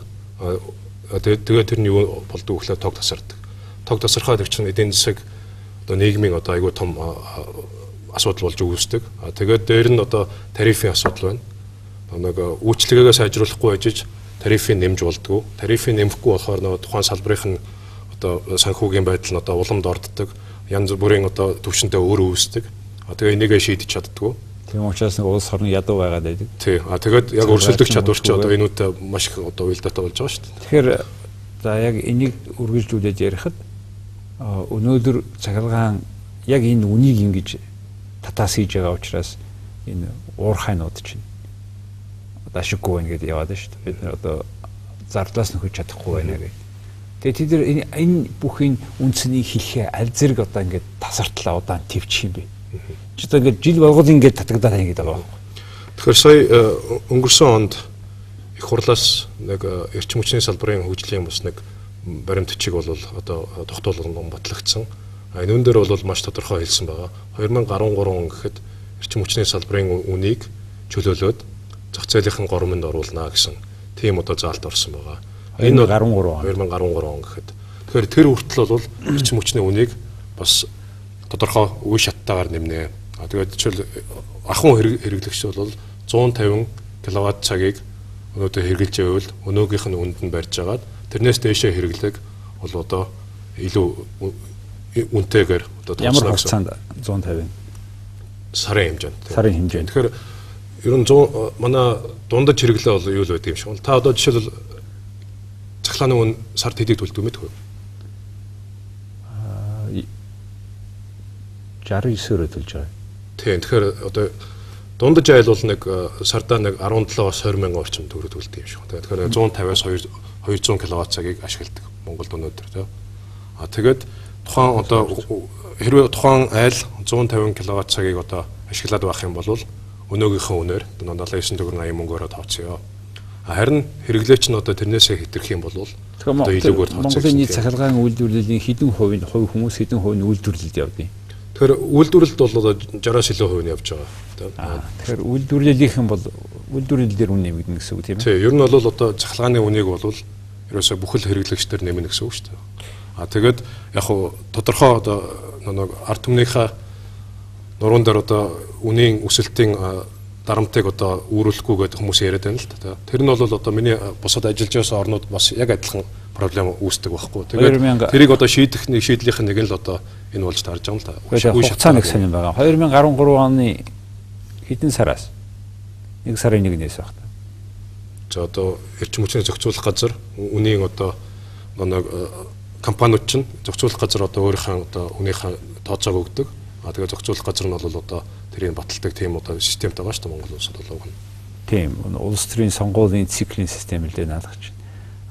Тэгээд тэрний юу болдог гэхлээр тог тасардаг. Тог тасархаад их чинь эдийн засаг одоо нийгмийн одоо айгүй том асуудал болж үүсдэг. Тэгээд дээр нь одоо тарифын асуудал байна. Нэг үйлчлэгээ сайжруулахгүй ажиж тарифын нэмж болдгоо. Тарифын нэмэхгүй болохоор нөгөө тухайн салбарын одоо санхүүгийн байдал нь одоо уламд орддог. Янз бүрийн одоо төвшөнтэй өөр үүсдэг. Тэгээ энийгээ шийдэж чаддгүй. Тийм учраас нэг улс орны ядуу байгаад байдаг. Тий. Тэгээд яг өрсөлдөх чадвар ч одоо энүүтэй маш их одоо уялдаатай болж байгаа шүү дээ. Тэгэхээр за яг энийг үргэлжлүүлээд ярихад өнөөдөр цахилгаан яг энэ үнийг ингэж татаас хийж байгаа учраас энэ уурхайнууд чинь одоо ашиггүй байна гэдээ яваад шүү дээ. Бид нэр одоо зардлаас нь хөж чадахгүй байна гэдэг. Тэгээ тэд энэ бүхний үндснийг хэлэхээ аль зэрэг одоо ингэж тасартлаа удаан твчих юм бэ. Чи одоо ингэж жил болгол ингэж татагдаад байгаа гэдэг байгаа. Тэгэхээр сая өнгөрсөн онд их хурлаас нэг эрчим хүчний салбарын хөгжлийн бас нэг баримтчиг бол одоо тогтоолгон батлагдсан. Энэ үн дээр бол маш тодорхой хэлсэн байгаа. 2013 он гэхэд эрчим хүчний салбарын үнийг чөлөөлөөд зах зээлийн горомонд оруулна гэсэн тийм одоо заалт орсон байгаа. Энэ 2013 он гэхэд. Тэгэхээр тэр хүртэл бол эрчим хүчний үнийг бас тодорхой үе шаттайгаар нэмнэ. Тэгээд жишээл ахуйн хэрэглэгч бол 150 кВт цагийг өнөөдөр хэрэгжилж байвал өнөөгийнх нь үнд нь барьж агаад тэрнээс дээшээ хэрэглэг бол одоо илүү үнэтэйгээр одоо ямар хугацаанд 150 сарын хэмжээнд. Сарын хэмжээнд. Тэгэхээр ер нь 100 манай дундаж хэрэглээ бол юу л байдаг юм шиг байна. Та одоо жишээл цахилгааны үн сард хэдийг төлдөг мэдгүй. 69-оор төлж байгаа. Тийм. Тэгэхээр одоо дундаж айл бол нэг сардаа нэг 17-аас 20 мянган орчим төгрөг төлдөг юм шиг байна. Тэгэхээр 150-аас 200 кВт цагийг ашигладаг Монголд өнөөдөр тийм. Тэгээд тухайн одоо хэрвээ тухайн айл 150 кВт цагийг одоо ашиглаад байх юм бол өнөөгийнхөө үнээр 79 төгрөг 80 мөнгөөр тооцъё. Харин хэрэглээч нь одоо тэрнээсээ хэтэрх юм бол одоо илүүгээр тооцъё. Монголын нийт цахилгаан үйлдвэрлэлийн хэдэн хувь хүмүүс хэдэн хувь нь үйлдвэрлэлд явдгийг. Тэгэхээр үйлдвэрлэлд бол одоо 60-аас илүү хувь нь явж байгаа. Тэгэхээр үйлдвэрлэлийнхэн бол үйлдвэрлэл дээр үн нэмэгдэнэ гэсэн үг тийм ээ. Тийм. Ер нь бол одоо цахилгааны үнийг бол ерөөсөө бүхэл хэрэглэгчдэр нэмнэ гэсэн үг шүү дээ. Тэгээд яг хуу тодорхой одоо нэг ард түмнийхээ нуруунд дээр одоо үнийн өсөлтийн дарамтыг одоо үүрүүлэхгүй гэдэг хүмүүс яриад байна л да. Тэр нь бол одоо миний бусад ажиллаж байсан орнууд бас яг адилхан проблем үүсдэг байхгүй. Тэгээд тэрийг одоо шийдэх нэг шийдлийнх нь нэг нь л одоо энэ болж таарж байгаа юм л да. Хугацаа нэг сонирн байгаа. 2013 оны хэдэн сараас? 1 сарын 1-ээс баг та. За одоо эрчим хүчний зохицуулах газар үнийн одоо нэг компаниуд чинь зохицуулах газар одоо өөрийнхөө одоо үнийхээ тооцоог өгдөг. Тэгээд зохицуулах газар нь бол одоо тэрийг баталдаг тийм одоо системтэй байгаа шүү дээ Монгол улсад болов. Тийм. Улс төрийн сонгуулийн циклийн систем л дээ наадах чинь.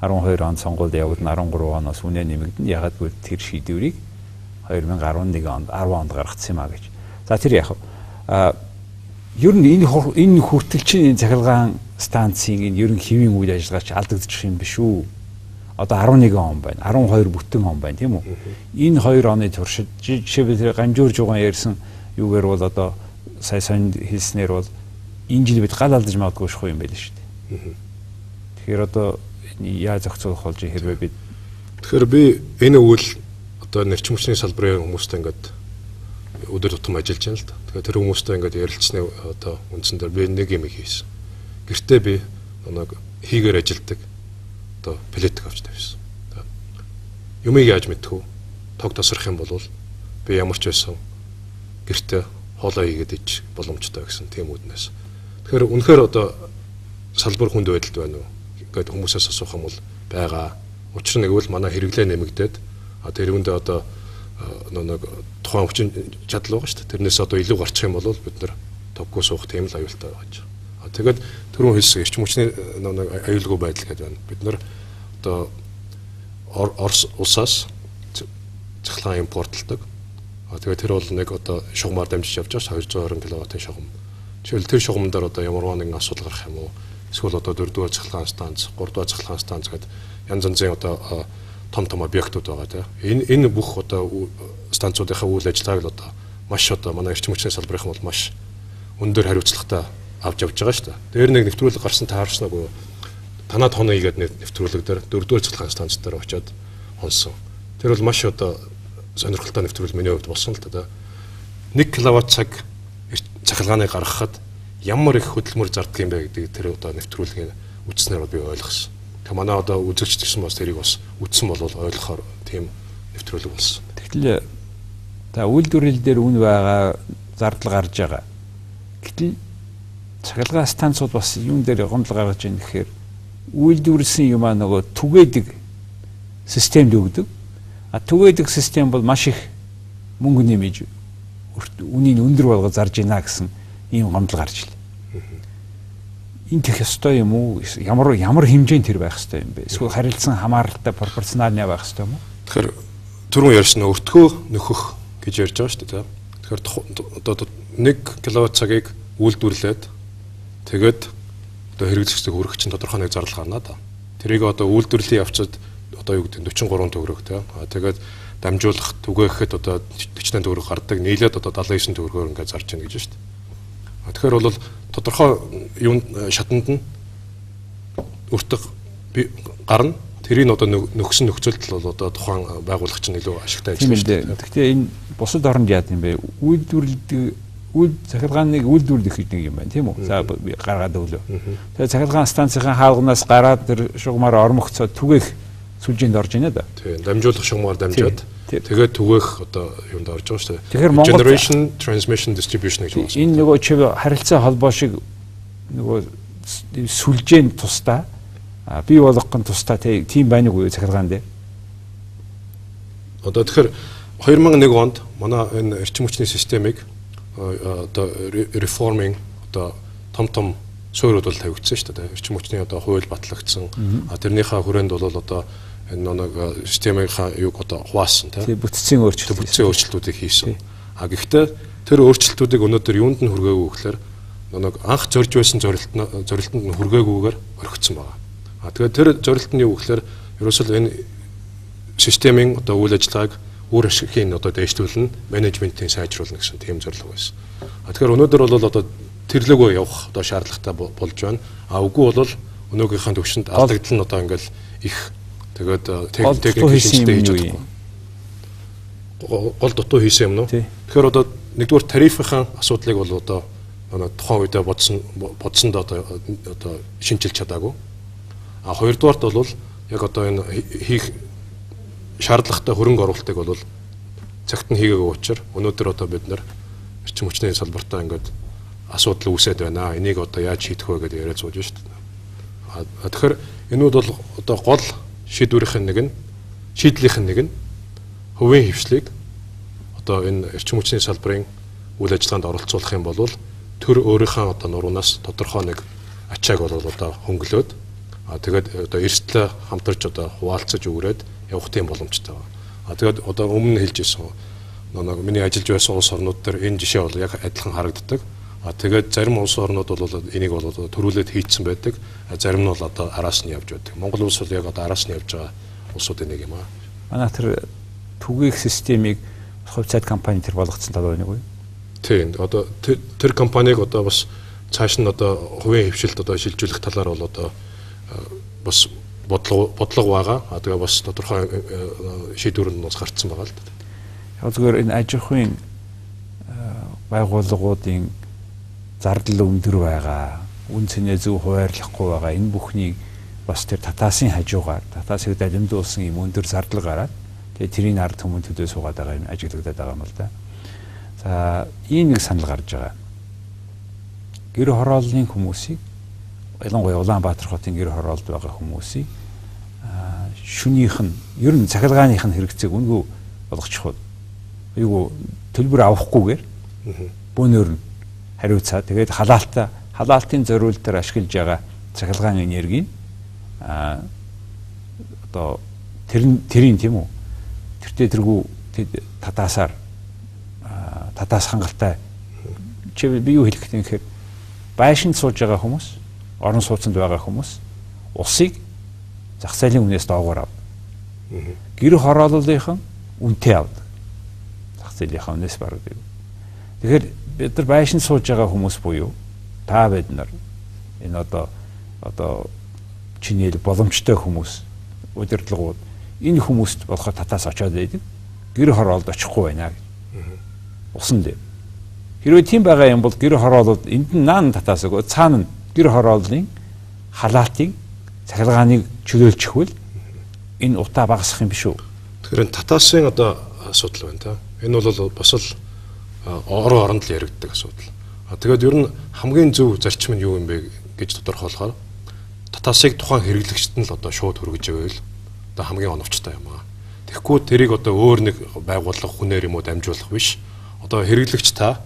12 онд сонгуульд явагдана 13 оноос үнэ нэмэгдэн ягаад гэвэл тэр шийдвэрийг 2011 онд 10 онд гаргацсан юм а гэж. За тэр яг ер нь энэ хүртэлчийн цахилгаан станцын энэ ерөн хэвийн үйл ажиллагаач алдагдчих юм биш үү? Одоо 11 он байна. 12 бүтэн он байна тийм үү? Энэ 2 оны туршид жишээлбэл Гамжуур жууган ярьсан юугаар бол одоо сая сонд хэлснээр бол энэ жил бид гал алдаж магадгүй шах юм байл шүү дээ. Тэгэхээр одоо яаж зохицуулах болж хэрвээ бид тэгэхээр би энэ үйл одоо нэрчим хүчний салбарын хүмүүстэй ингээд өдөр тутам ажиллаж байна л да. Тэгэхээр тэр хүмүүстэй ингээд ярилцсны одоо үндсэн дээр би нэг юм хийсэн. Гэртээ би нэг хийгээр ажилдаг одоо плетик авч тавьсан. Юмыг яаж мэдтгүү? Тог тасрах юм бол би ямар ч байсан гэртээ хоолоо хийгээд ич боломжтой гэсэн тийм үднээс. Тэгэхээр үнэхээр одоо салбар хүнд байдалд байна уу? Ингээд хүмүүсээс асуух юм бол байгаа. Учир нь гэвэл манай хэрэглээ нэмэгдээд тэрүүндээ одоо нэг тухайн хүчин чадал байгаа шүү дээ. Тэрнээс одоо илүү гарчих юм бол бид нар тоггүй суух тийм л аюултай байж байгаа. Тэгээд түрүүн хэлсэн эрчим хүчний нэг аюулгүй байдал гэдэг байна. Бид нар одоо Орос улсаас цахилгаан импортлдог. Тэгээд тэр бол нэг одоо шугамар дамжиж явж байгаа 220 кВт-ийн шугам. Жишээл тэр шугамдаар одоо ямар нэгэн асуудал гарах юм уу? Эсвэл одоо 4-р цахилгаан станц, 3-р цахилгаан станц гэдэг янз янзын одоо том объектууд байгаа тийм. Энэ бүх одоо станцуудынхаа үйл ажиллагааг л одоо маш одоо манай эрчим хүчний салбарын бол маш өндөр хариуцлагатай авч явж байгаа шүү дээ. Дээр нэг нэвтрүүлэг гарсан таарснаагүй танаад хоно игээд нэвтрүүлэг дээр 4-р цахилгаан станц дээр очиод хонсон. Тэр бол маш одоо сонирхолтой нэвтрүүлэг миний хувьд болсон л да. 1 кВт цаг цахилгааныг гаргахад ямар их хөдөлмөр зарддаг юм бэ гэдэг тэр одоо нэвтрүүлгийн үзснээр би ойлгосон. Тэг манай одоо үзэгчд гэсэн бас тэрийг бас үтсэн бол ойлгохоор тийм нэвтрүүлэг болсон. Тэгтэл та үйлдвэрлэл дээр үн байгаа зардал гарч байгаа. Гэтэл цахилгаан станцууд бас юун дээр гомдол гаргаж байна гэхээр үйлдвэрлсэн юм аа нөгөө түгээдэг системд өгдөг. Түгээдэг систем бол маш их мөнгө нэмэж үнийг өндөр болгож зарж ийна гэсэн ийм гомдол гарч ирлээ. Энэ тех ёстой юм уу? Ямар хэмжээнд тэр байх ёстой юм бэ? Эсвэл харилцан хамааралтай пропорционалны байх ёстой юм уу? Тэгэхээр түрүүн ярьсан өртгөө нөхөх гэж ярьж байгаа шүү дээ. Тэгэхээр одоо 1 кВт цагийг үйлдвэрлээд тэгээд одоо хэрэглэгчдээ хүргэх чинь тодорхой нэг зардал гарна да. Тэрийг одоо үйлдвэрлэлийн явцад одоо юу гэдэг 43 төгрөг тийм. Тэгээд дамжуулах түгээхэд одоо 48 төгрөг гардаг. Нийлээд одоо 79 төгрөгөөр ингээд зарж ийн гэж шүү дээ. Тэгэхээр бол тодорхой юунд шатанд нь өртөг гарна. Тэрийг одоо нөхсөн нөхцөлд бол одоо тухайн байгууллага чинь илүү ашигтай ажиллаж байна. Гэхдээ энэ бусад оронд яад юм бэ? Цахилгааныг үйлдвэрлэх гэж нэг юм байна тийм үү? За гаргаад өглөө. Тэгээ цахилгаан станцын хаалганаас гараад тэр шугамаар ормогцоод түгээх сүлжээнд орж ийнэ да. Тийм, дамжуулах шугамаар дамжаад тэгээд түгээх одоо юунд орж байгаа шүү дээ. Тэгэхээр Generation, Transmission, Distribution гэж байна. Энэ нөгөө чив харилцаа холбоо шиг нөгөө сүлжээнд тусдаа бий болгохын тусдаа тийм байна уу цахилгаан дээр? Одоо тэгэхээр 2001 онд манай энэ эрчим хүчний системийг одоо реформинг одоо том суурьуд бол тавигдсан шүү дээ. Эрчим хүчний одоо хууль батлагдсан. Тэрнийхээ хүрээнд бол одоо энэ нэг системийнхаа юг одоо хуваасан тийм бүтцийн өөрчлөлтүүдийг хийсэн. Гэхдээ тэр өөрчлөлтүүдийг өнөөдөр юунд нь хүргээгүй гэхээр нэг анх зорж байсан зорилтонд нь хүргээгүйгээр орхигдсон байна. Тэгээд тэр зорилт нь юу гэхээр ерөөсөл энэ системийн одоо үйл ажиллагааг өөр ашигын одоо дэвшлүүлнэ, менежментийн сайжруулна гэсэн тийм зорилго байсан. Тэгэхээр өнөөдөр бол одоо тэрлэгөө явах одоо шаардлагатай болж байна. Үгүй бол өнөөгийнхээ төвшөнд алдагдал нь одоо ингээл их тэгээд техник шинжилгээ хийж байгаа. Гол дутуу хийсэн юм уу? Тэгэхээр одоо нэгдүгээр тарифын асуудлыг бол одоо тухайн үедээ бодсонд одоо шинжилж чадаагүй. Хоёрдугаарт бол яг одоо энэ хийх шаардлагатай хөрөнгө оруулалтыг бол цагт нь хийгээгүй учраас өнөөдөр одоо бид нар эрчим хүчний салбартаа ингээд асуудал үүсээд байна. Энийг одоо яаж шийдэх вэ гэдэг яриад сууж шүү дээ. Тэгэхээр энүүд бол одоо гол шийдвэрийн нэг нь хувийн хвшлийг одоо энэ эрчим хүчний салбарын үйл ажиллагаанд оролцуулах юм бол тэр өөрийнхөө одоо нуруунаас тодорхой нэг ачааг бол одоо хөнгөлөөд Тэгээд одоо эрсдлээ хамтарч одоо хуваалцаж өгрээд явах тийм боломжтой байна. Тэгээд одоо өмнө хэлж ирсэн нэг миний ажиллаж байсан улс орнууд дээр энэ жишээ бол яг адилхан харагддаг. Тэгээд зарим улс орнууд бол энийг бол төрүүлээд хийцэн байдаг. Зарим нь бол одоо араас нь явж байдаг. Монгол улс бол яг одоо араас нь явж байгаа улсуудын нэг юм аа. Манай тэр түгээх системийг хувь цайд компани тэр болгоцсон талаа байна уу? Тийм. Одоо тэр компаниг одоо бас цааш нь одоо хувийн хвшилт одоо шилжүүлэх талаар бол одоо бас бодлого байгаа. Тэгээ бас тодорхой шийдвэрүүд нь гарцсан байгаа л да. Яг зүгээр энэ аж ахуйн байгууллагуудын зардал өндөр байгаа, үн цэнэ зөв хуваарлахгүй байгаа. Энэ бүхнийг бас тэр татаасын хажуугаар татаасыг далимдуулсан юм өндөр зардал гараад тэгээ тэрийн ард түмэн төдөө суугаад байгаа юм ажиглагдаад байгаа юм л да. За ийм нэг санал гарч байгаа. Гэр хорооллын хүмүүсийг ялангуяа Улаанбаатар хотын гэр хороолд байгаа хүмүүсийг шүнийх нь ер нь цахилгааных нь хэрэгцээг үнгүй болгочихвол юу төлбөр авахгүйгээр бөөнөр нь хариуцаа тэгээд халаалтын зориултаар ашиглаж байгаа цахилгааны энерги одоо тэрийн тийм үү тэргүй татаас хангалттай чи би юу хэлэх гэхээр байшинд сууж байгаа хүмүүс орон сууцнд байгаа хүмүүс усыг зах зээлийн үнээс доогоор авдаг. Гэр хорооллынхан үнэтэй авдаг. Зах зээлийнхаа үнээс бараг. Тэгэхээр бид нар байшинд сууж байгаа хүмүүс буюу та бид нар энэ одоо чиний боломжтой хүмүүс удирдлагууд энэ хүмүүст болохоор татаас очиод байдаг. Гэр хороолд очихгүй байна гэж. Усан дээр. Хэрвээ тийм байгаа юм бол гэр хороолууд энд нь наан татаас өгөө цаана нь гэр хорооллын халаалтыг цахилгааныг чөлөөлчихвэл энэ утаа багасах юм биш үү? Тэгэхээр татаасын одоо асуудал байна та. Энэ бол бас л орон оронд л яригддаг асуудал. Тэгээд ер нь хамгийн зөв зарчим нь юу юм бэ гэж тодорхойлохоор татаасыг тухайн хэрэглэгчд нь л одоо шууд хүргэж байвал одоо хамгийн оновчтой юм аа. Тэгэхгүй тэрийг одоо өөр нэг байгууллага хүнээр юм уу дамжуулах биш. Одоо хэрэглэгч та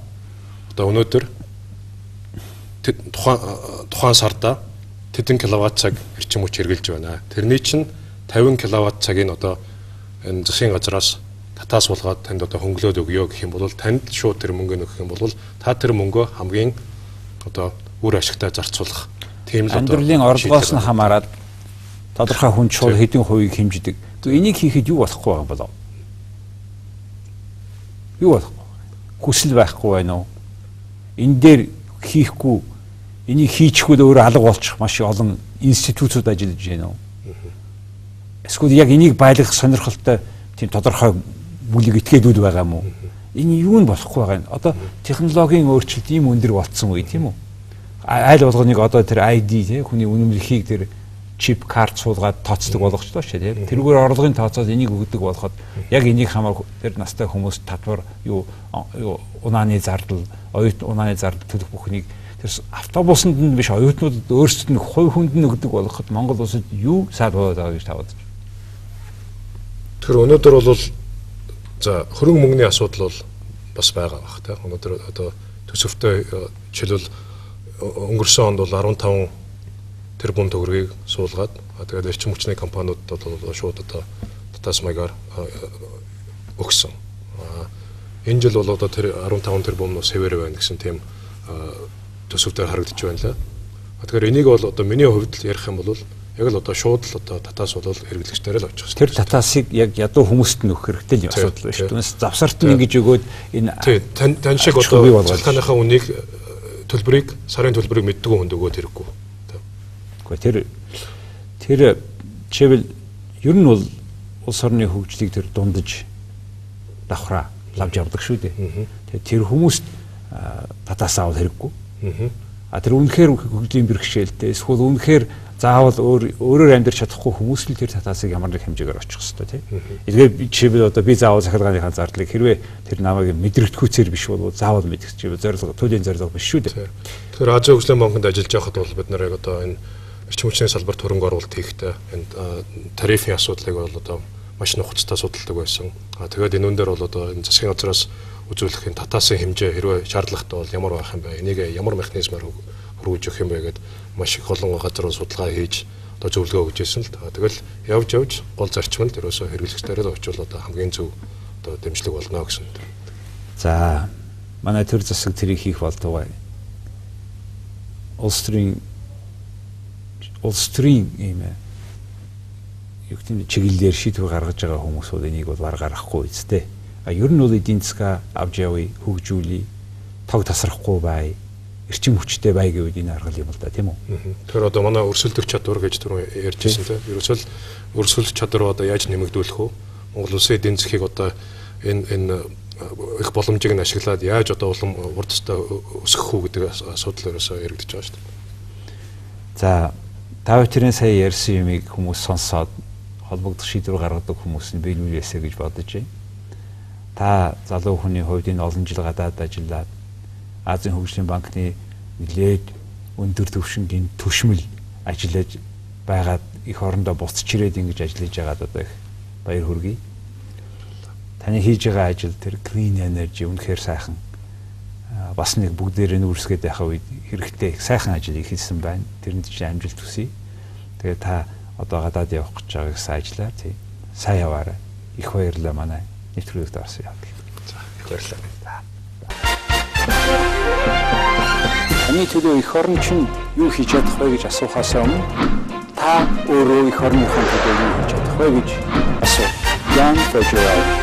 одоо өнөөдөр тухайн сарда тэдэн киловатт цаг эрчим хүч хэрэглэж байна. Тэрний чинь 50 киловатт цагийг одоо энэ засгийн газраас татаас болгоод танд одоо хөнгөлөөд өгье гэх юм бол танд шууд тэр мөнгө өгөх юм бол та тэр мөнгөө хамгийн одоо үр ашигтай зарцуулах тийм л одоо амьдралын орлогоос нь хамаарат тодорхой хүн чухал хэдэн хувийг хэмждэг. Энийг хийхэд юу болохгүй байгаа юм болов? Юу болохгүй? Хүсэл байхгүй байна уу? Энэ дээр хийхгүй энийг хийчихвэл өөрөө алга болчих маш олон институтууд ажиллаж байна уу? Эсвэл яг энийг байлгах сонирхолтой тийм тодорхой бүлэг этгээдүүд байгаа юм уу? Энэ юу нь болохгүй байгаа юм. Одоо технологийн өөрчлөлт ийм өндөр болцсон үе тийм үү? Айл болгоныг одоо тэр ID тий хүний үнэмлэхийг тэр чип карт суулгаад тооцдог болгочлоо шүү дээ. Тэрүүгээр орлогын тооцоод энийг өгдөг болоход яг энийг хамаар тэр настай хүмүүс татвар юу унааны зардал, унааны зардал төлөх бүхнийг тэр автобусанд нь биш оюутнуудад өөрсдөд нь хувь хүнд нь өгдөг болгоход Монгол улсад юу саад болоод байгаа гэж таваад. Тэр өнөөдөр бол за хөрөнгө мөнгөний асуудал бол бас байгаа бах та. Өнөөдөр одоо төсөвтэй жишээлбэл өнгөрсөн онд бол 15 тэрбум төгрөгийг суулгаад тэгээд эрчим хүчний компаниудад бол шууд одоо татаас маягаар өгсөн. Энэ жил бол одоо тэр 15 тэрбумнаас хэвээр байна гэсэн тийм төсөвдөр харагдаж байна лээ. Тэгэхээр энийг бол одоо миний хувьд ярих юм бол яг л одоо шууд л одоо татаас бол хэрэглэгчдээр л очих хэрэгтэй. Тэр татаасыг яг ядуу хүмүүст нь өгөх хэрэгтэй асуудал байна шүү. Түүнээс завсарт нь ингэж өгөөд энэ тань шиг одоо цалхааныхаа үнийг төлбөрийг сарын төлбөрийг мэддэггүй хүнд өгөөд хэрэггүй. Тэр чивэл ер нь бол улс орны хөгжлийг тэр дундаж давхраа лавж явдаг шүү дээ. Тэгээд тэр хүмүүст татаас авал хэрэггүй. Тэр үнэхээр хөгжлийн бэрхшээлтэй эсвэл үнэхээр заавал өөрөөр амьдарч чадахгүй хүмүүс л тэр татаасыг ямар нэг хэмжээгээр очих хэрэгтэй тийм. Эдгээр чивэл одоо би заавал захиргааныхаа зардлыг хэрвээ тэр намайг мэдрэгдэхүйцээр биш бол заавал мэдэх чивэл зорилго төлөвийн зорилго биш шүү дээ. Тэгэхээр Азийн хөгжлийн банкнд ажиллаж байхад бол бид нар яг одоо энэ эрчим хүчний салбарт хөрөнгө оруулалт хийхдээ энэ тарифын асуудлыг бол одоо маш нухацтай судалдаг байсан. Тэгээд энэ өндөр бол одоо энэ засгийн газраас үзүүлэх энэ татаасын хэмжээ хэрвээ шаардлагатай бол ямар байх юм бэ? Энийг ямар механизмаар хөрвүүлж өгөх юм бэ гэдээ маш их олон газар судалгаа хийж одоо зөвлөгөө өгч ирсэн л. Тэгэл явж гол зарчманд ерөөсөө хэрэглэгчдэрээ очивол одоо хамгийн зөв одоо дэмжлэг болно гэсэн. За манай төр засаг тэрийг хийх болтугай. Улс төрийн ийм юу гэдэг чиглэлээр шийдвэр гаргаж байгаа хүмүүсүүд энийг бол баг гаргахгүй үстэй. Ер нь бол эдийн засгаа авч явъя, хөгжүүлье, тог тасрахгүй бай, эрчим хүчтэй бай гэвэл энэ аргал юм л да, тийм үү? Тэгэхээр одоо манай өрсөлдөх чадвар гэж түрүү ярьжсэн тийм. Ерөөсөл өрсөлдөх чадвар одоо яаж нэмэгдүүлэх вэ? Монгол улсын эдийн засгийг одоо энэ их боломжийг нь ашиглаад яаж одоо улам урд тустай өсгөх үү гэдэг асуудал ерөөсөө яригдчихэж байгаа шүү дээ. За Давтэрийн сая ярьсан юмыг хүмүүс сонсоод холбогдох шийдвэр гаргадаг хүмүүс нь биелүүлээсэ гэж бодож байна. Та залуу хүний хувьд энэ олон жил гадаад ажиллаад Азийн хөгжлийн банкны нэлээд өндөр түвшингийн төшмөл ажиллаж байгаад их орондоо буцаж ирээд ингэж ажиллаж байгаад одоо их баяр хүргэе. Таны хийж байгаа ажил тэр green energy үнэхээр сайхан. Бас нэг бүгдээрээ нүүрсгээд байхаа үед хэрэгтэй сайхан ажлыг хийсэн байна. Тэрэнд чинь амжилт хүсье. Тэгээ та одоо гадаад явах гэж байгаа гэсэн ажиллаа тий. Сайн яваарай. Их баярлалаа манай нэвтрүүлэгт орсон яа. За их баярлалаа. Таны төлөө эх орн чинь юу хийж чадах вэ гэж асуухаас өмнө та өөрөө эх орныхон төлөө юу хийж чадах вэ гэж асуу. Jan Fedorov